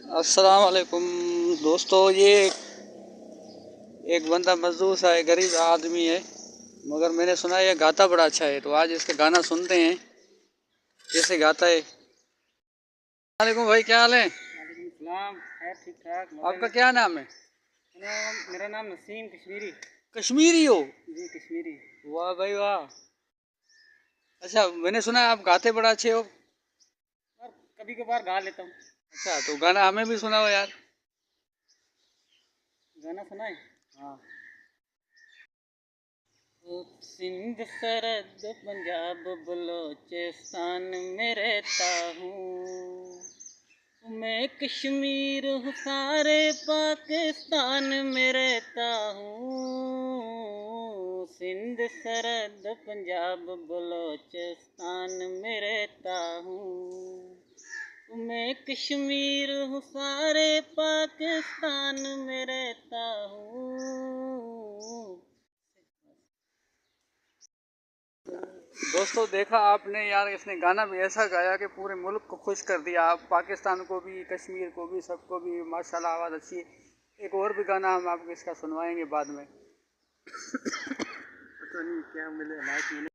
अस्सलाम वालेकुम दोस्तों। ये एक बंदा मजदूर सा है, गरीब आदमी है, मगर मैंने सुना है ये गाता बड़ा अच्छा है। तो आज इसका गाना सुनते हैं कैसे गाता है। वालेकुम भाई, क्या हाल है? वालेकुम सलाम। खैर ठीक ठाक। आपका क्या नाम है? मेरा नाम नसीम कश्मीरी। कश्मीरी हो? जी कश्मीरी। वाह भाई वाह। अच्छा, मैंने सुना है आप गाते बड़ा अच्छे हो। और कभी कभार गा लेता हूँ। अच्छा, तो गाना हमें भी सुनाओ यार। गाना सुनाए। हाँ। सिंध सरहद पंजाब बलोचिस्तान में रहता हूँ, मैं कश्मीर हूँ सारे पाकिस्तान में रहता हूँ। सिंध सरहद पंजाब बलोचिस्तान में रहता हूँ, मैं कश्मीर हूँ सारे पाकिस्तान में रहता हूँ। दोस्तों, देखा आपने यार, इसने गाना भी ऐसा गाया कि पूरे मुल्क को खुश कर दिया। आप पाकिस्तान को भी, कश्मीर को भी, सबको भी माशाल्लाह आवाज़ अच्छी है। एक और भी गाना हम आपको इसका सुनवाएंगे बाद में। पता नहीं क्या मिले, लाइक मिले।